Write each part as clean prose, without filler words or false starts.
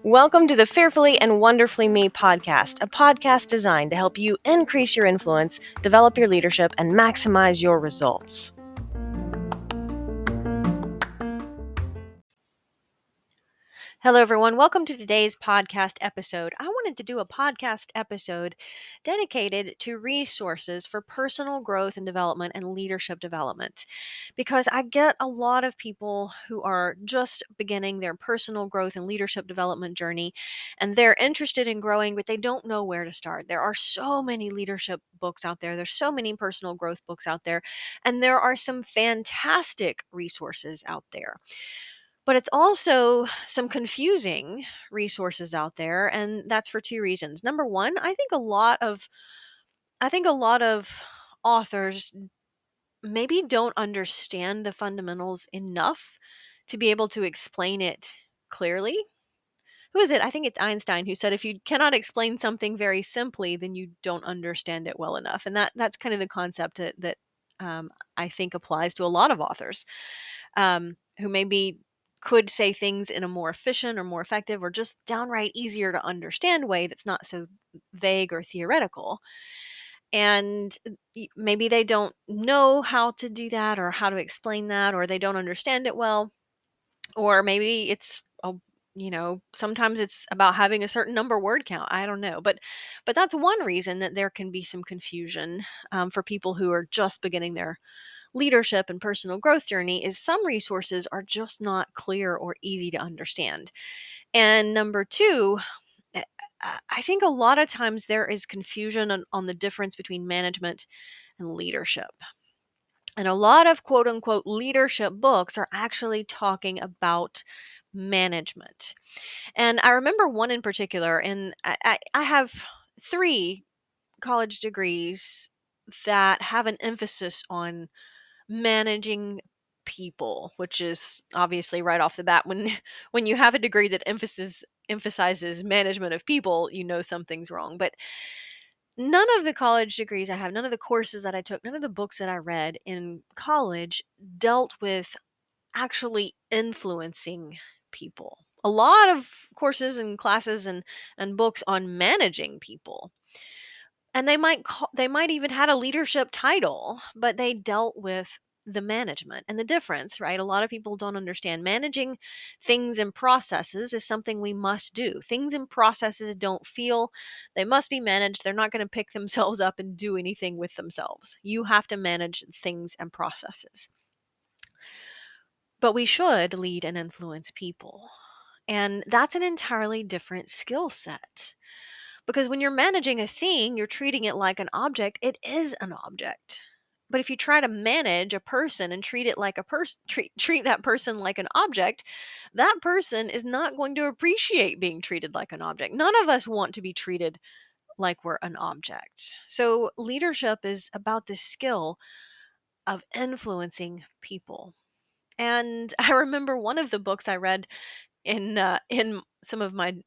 Welcome to the Fearfully and Wonderfully Me podcast, a podcast designed to help you increase your influence, develop your leadership, and maximize your results. Hello, everyone. Welcome to today's podcast episode. I wanted to do a podcast episode dedicated to resources for personal growth and development and leadership development because I get a lot of people who are just beginning their personal growth and leadership development journey, and they're interested in growing, but they don't know where to start. There are so many leadership books out there, there's so many personal growth books out there, and there are some fantastic resources out there. But it's also some confusing resources out there, and that's for two reasons. Number one, I think a lot of authors maybe don't understand the fundamentals enough to be able to explain it clearly. Who is it? I think it's Einstein who said if you cannot explain something very simply, then you don't understand it well enough. And that's kind of the concept that I think applies to a lot of authors who maybe could say things in a more efficient or more effective or just downright easier to understand way that's not so vague or theoretical. And maybe they don't know how to do that or how to explain that, or they don't understand it well, or maybe sometimes it's about having a certain number word count. I don't know, but that's one reason that there can be some confusion for people who are just beginning their leadership and personal growth journey. Is some resources are just not clear or easy to understand. And number two, eh, I think a lot of times there is confusion on the difference between management and leadership. And a lot of quote unquote leadership books are actually talking about management. And I remember one in particular, and I have three college degrees that have an emphasis on managing people, which is obviously right off the bat when when you have a degree that emphasizes management of people, you know something's wrong. But none of the college degrees I have, none of the courses that I took, none of the books that I read in college dealt with actually influencing people. A lot of courses and classes and books on managing people, and they might even had a leadership title, but they dealt with the management and the difference, right? A lot of people don't understand managing things and processes is something we must do. Things and processes don't feel, they must be managed. They're not going to pick themselves up and do anything with themselves. You have to manage things and processes. But we should lead and influence people. And that's an entirely different skill set. Because when you're managing a thing, you're treating it like an object. It is an object. But if you try to manage a person and treat it like a person, treat that person like an object, that person is not going to appreciate being treated like an object. None of us want to be treated like we're an object. So leadership is about the skill of influencing people. And I remember one of the books I read in some of my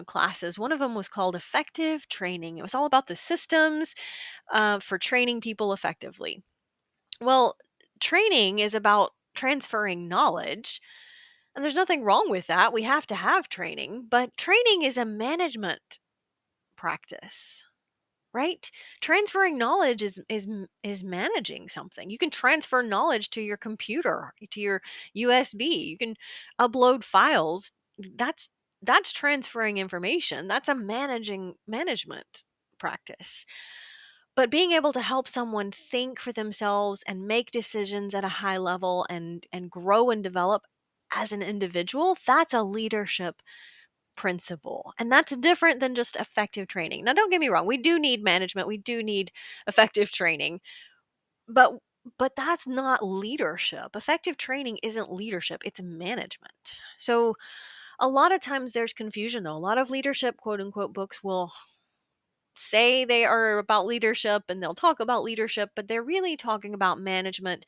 classes. One of them was called Effective Training. It was all about the systems for training people effectively. Well, training is about transferring knowledge, and there's nothing wrong with that. We have to have training, but training is a management practice. Right? Transferring knowledge is managing something. You can transfer knowledge to your computer, to your USB. You can upload files. That's that's transferring information. That's a management practice. But being able to help someone think for themselves and make decisions at a high level and grow and develop as an individual, that's a leadership principle. And that's different than just effective training. Now, don't get me wrong, we do need management, we do need effective training, but that's not leadership. Effective training isn't leadership, it's management. So a lot of times there's confusion though. A lot of leadership quote unquote books will say they are about leadership and they'll talk about leadership, but they're really talking about management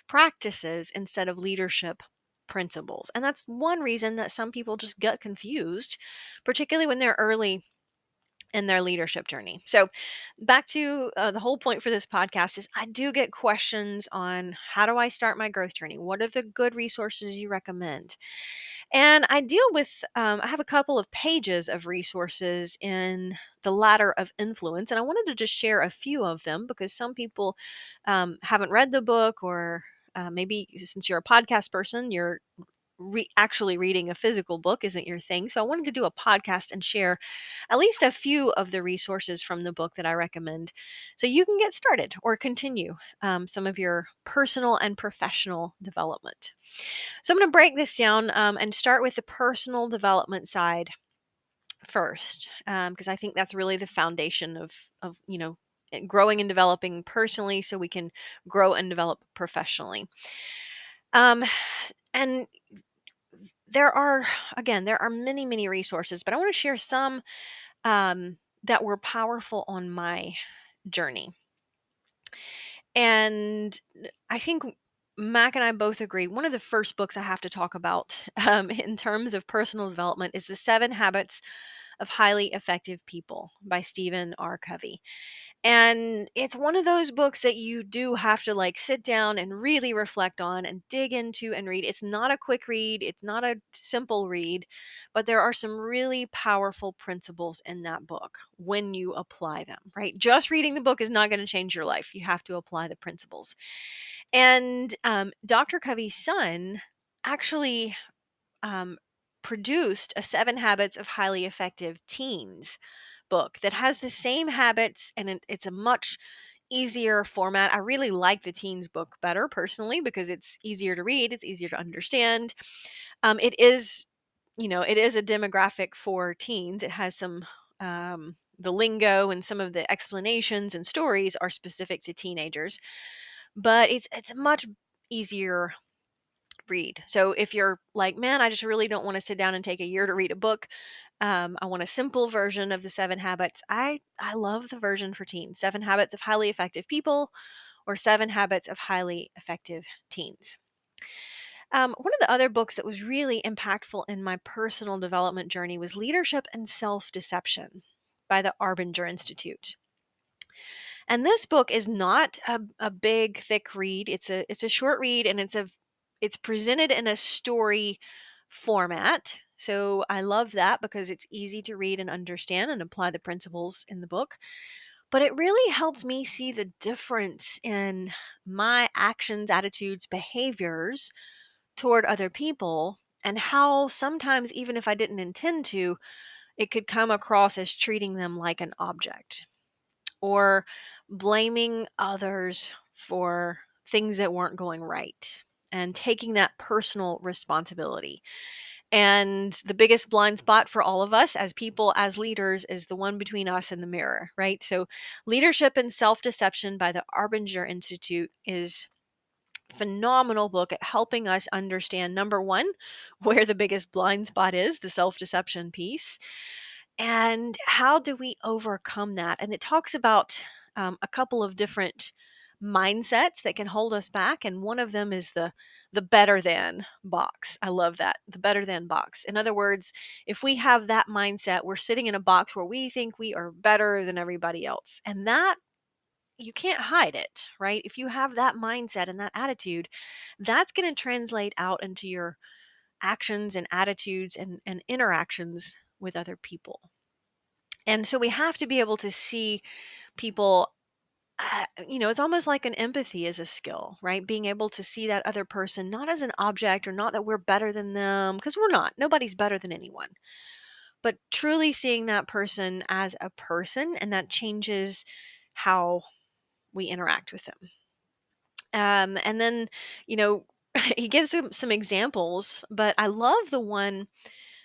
practices instead of leadership principles. And that's one reason that some people just get confused, particularly when they're early in their leadership journey. So, back to the whole point for this podcast is I do get questions on how do I start my growth journey? What are the good resources you recommend? And I deal with, I have a couple of pages of resources in the Ladder of Influence, and I wanted to just share a few of them because some people haven't read the book, or maybe since you're a podcast person, you're actually reading a physical book isn't your thing. So I wanted to do a podcast and share at least a few of the resources from the book that I recommend so you can get started or continue some of your personal and professional development. So I'm going to break this down and start with the personal development side first, because I think that's really the foundation of growing and developing personally, so we can grow and develop professionally. Um, and there are, again, there are many resources, but I want to share some that were powerful on my journey. And I think Mac and I both agree. One of the first books I have to talk about in terms of personal development is The 7 Habits of Highly Effective People by Stephen R. Covey. And it's one of those books that you do have to like sit down and really reflect on and dig into and read. It's not a quick read, it's not a simple read, but there are some really powerful principles in that book when you apply them, right? Just reading the book is not going to change your life. You have to apply the principles. And Dr. Covey's son actually um, produced a 7 Habits of Highly Effective Teens book that has the same habits, and it's a much easier format. I really like the teens book better personally because it's easier to read, it's easier to understand. It is, it is a demographic for teens. It has some the lingo and some of the explanations and stories are specific to teenagers, but it's a much easier read. So if you're like, man, I just really don't want to sit down and take a year to read a book, I want a simple version of the 7 Habits. I love the version for teens, 7 Habits of Highly Effective People, or 7 Habits of Highly Effective Teens. One of the other books that was really impactful in my personal development journey was Leadership and Self-Deception by the Arbinger Institute. And this book is not a big, thick read. It's a short read, and it's presented in a story format. So I love that because it's easy to read and understand and apply the principles in the book. But it really helped me see the difference in my actions, attitudes, behaviors toward other people, and how sometimes, even if I didn't intend to, it could come across as treating them like an object or blaming others for things that weren't going right and taking that personal responsibility. And the biggest blind spot for all of us as people, as leaders, is the one between us and the mirror, right? So, Leadership and Self-Deception by the Arbinger Institute is phenomenal book at helping us understand, number one, where the biggest blind spot is, the self-deception piece, and how do we overcome that. And it talks about a couple of different mindsets that can hold us back, and one of them is the better than box. I love that, the better than box. In other words, if we have that mindset, we're sitting in a box where we think we are better than everybody else, and that, you can't hide it, right? If you have that mindset and that attitude, that's going to translate out into your actions and attitudes and interactions with other people. And so we have to be able to see people, it's almost like an empathy is a skill, right? Being able to see that other person not as an object, or not that we're better than them, because we're not. Nobody's better than anyone. But truly seeing that person as a person, and that changes how we interact with them. And then, you know, he gives some examples, but I love the one,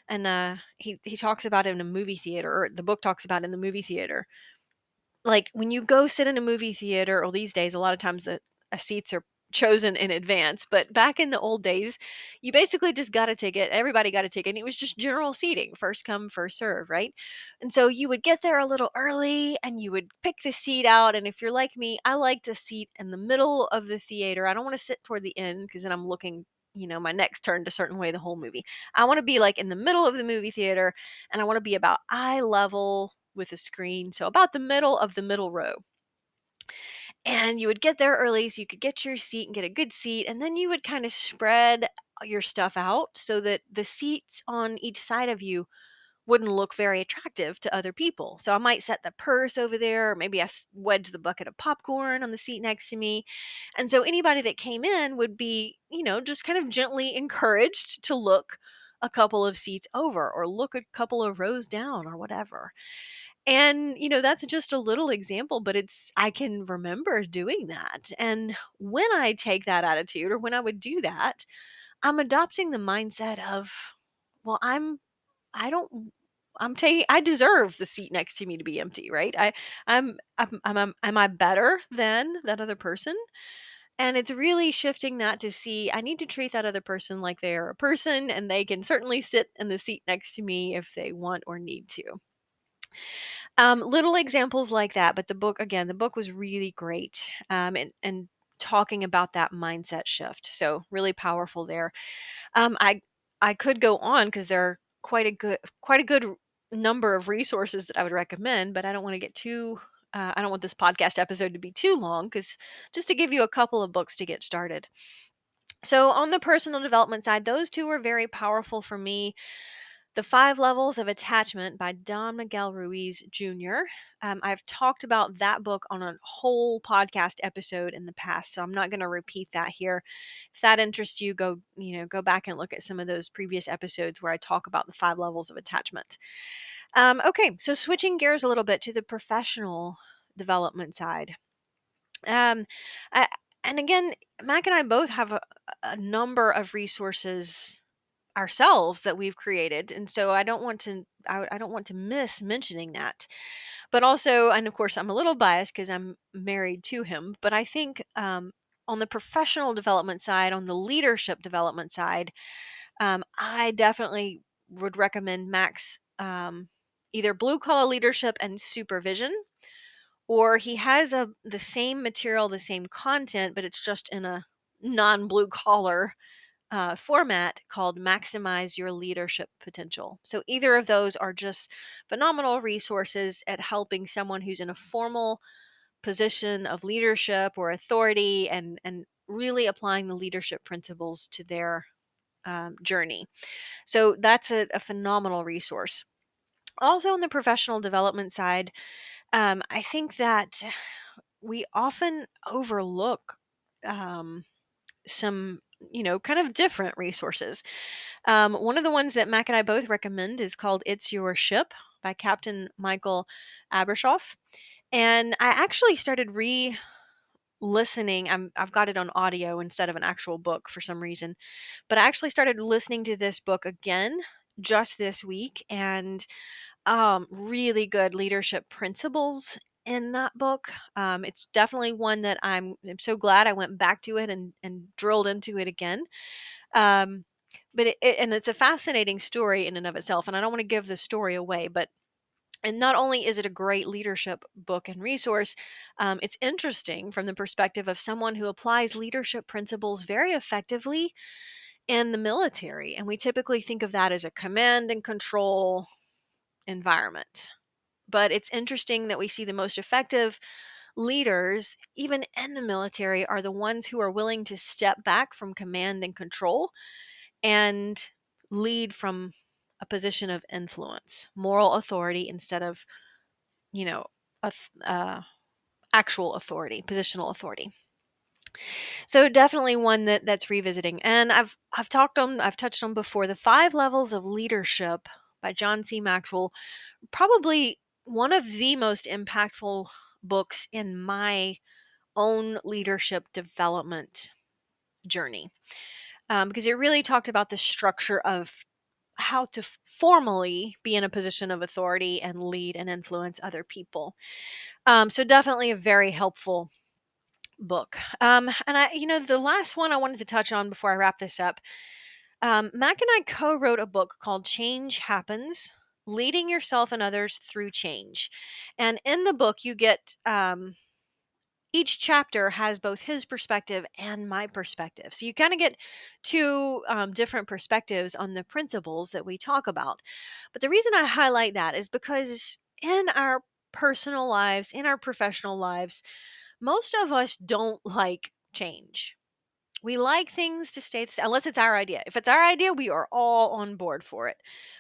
and he talks about it in a movie theater, or the book talks about it in the movie theater. Like when you go sit in a movie theater, or these days, a lot of times the seats are chosen in advance. But back in the old days, you basically just got a ticket. Everybody got a ticket, and it was just general seating, first come, first serve, right? And so you would get there a little early, and you would pick the seat out. And if you're like me, I like to seat in the middle of the theater. I don't want to sit toward the end because then I'm looking. My neck's turned a certain way the whole movie. I want to be like in the middle of the movie theater, and I want to be about eye level with a screen, so about the middle of the middle row. And you would get there early so you could get your seat and get a good seat, and then you would kind of spread your stuff out so that the seats on each side of you wouldn't look very attractive to other people. So I might set the purse over there, or maybe wedge the bucket of popcorn on the seat next to me. And so anybody that came in would be, just kind of gently encouraged to look a couple of seats over or look a couple of rows down or whatever. And, that's just a little example, but I can remember doing that. And when I take that attitude or when I would do that, I'm adopting the mindset of, well, I don't I deserve the seat next to me to be empty, right? Am I better than that other person? And it's really shifting that to see I need to treat that other person like they are a person, and they can certainly sit in the seat next to me if they want or need to. Little examples like that, but the book was really great, and talking about that mindset shift. So really powerful there. I could go on because there are quite a good number of resources that I would recommend, but I don't want to get too. I don't want this podcast episode to be too long, because just to give you a couple of books to get started. So on the personal development side, those two were very powerful for me. The Five Levels of Attachment by Don Miguel Ruiz Jr. I've talked about that book on a whole podcast episode in the past, so I'm not going to repeat that here. If that interests you, go back and look at some of those previous episodes where I talk about the five levels of attachment. Okay, so switching gears a little bit to the professional development side. Um, I, and again, Mac and I both have a number of resources ourselves that we've created, and so I don't want to miss mentioning that. But also, and of course I'm a little biased because I'm married to him, but I think on the professional development side, on the leadership development side, I definitely would recommend Max, either Blue Collar Leadership and Supervision, or he has the same material, the same content, but it's just in a non blue collar format called Maximize Your Leadership Potential. So either of those are just phenomenal resources at helping someone who's in a formal position of leadership or authority, and really applying the leadership principles to their journey. So that's a phenomenal resource. Also, on the professional development side, I think that we often overlook um, some, kind of different resources. One of the ones that Mac and I both recommend is called It's Your Ship by Captain Michael Abrashoff. And I actually started listening. I've got it on audio instead of an actual book for some reason, but I actually started listening to this book again just this week, and really good leadership principles in that book. It's definitely one that I'm so glad I went back to it and drilled into it again. Um, but and it's a fascinating story in and of itself, and I don't want to give the story away, but and not only is it a great leadership book and resource, it's interesting from the perspective of someone who applies leadership principles very effectively in the military. And we typically think of that as a command and control environment. But it's interesting that we see the most effective leaders, even in the military, are the ones who are willing to step back from command and control and lead from a position of influence, moral authority instead of, you know, actual authority, positional authority. So definitely one that's revisiting. And I've touched on before, The Five Levels of Leadership by John C. Maxwell, probably one of the most impactful books in my own leadership development journey, because it really talked about the structure of how to formally be in a position of authority and lead and influence other people. So definitely a very helpful book. And the last one I wanted to touch on before I wrap this up, Mac and I co-wrote a book called Change Happens: Leading Yourself and Others Through Change. And in the book, you get each chapter has both his perspective and my perspective. So you kind of get two different perspectives on the principles that we talk about. But the reason I highlight that is because in our personal lives, in our professional lives, most of us don't like change. We like things to stay the same, unless it's our idea. If it's our idea, we are all on board for it.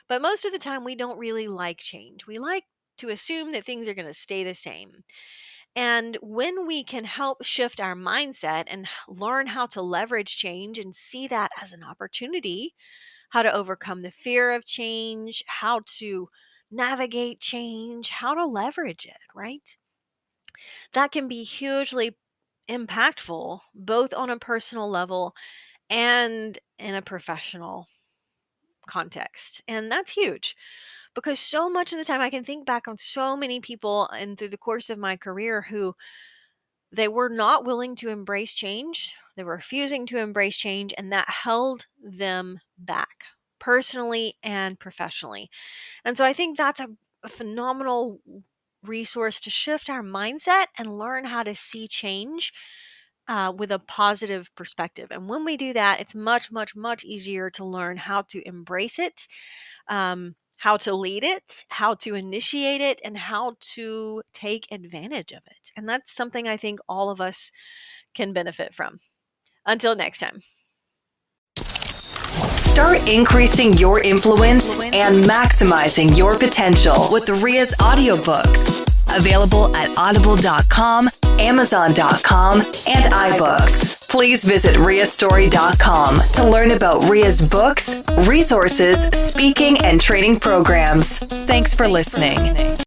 But most of the time, we don't really like change. We like to assume that things are going to stay the same. And when we can help shift our mindset and learn how to leverage change and see that as an opportunity, how to overcome the fear of change, how to navigate change, how to leverage it, right? That can be hugely impactful, both on a personal level and in a professional context. And that's huge because so much of the time I can think back on so many people and through the course of my career who they were not willing to embrace change. They were refusing to embrace change, and that held them back personally and professionally. And so I think that's a phenomenal resource to shift our mindset and learn how to see change with a positive perspective. And when we do that, it's much, much, much easier to learn how to embrace it, how to lead it, how to initiate it, and how to take advantage of it. And that's something I think all of us can benefit from. Until next time. Start increasing your influence and maximizing your potential with Ria's audiobooks. Available at audible.com, amazon.com, and iBooks. Please visit riastory.com to learn about Ria's books, resources, speaking, and training programs. Thanks for listening.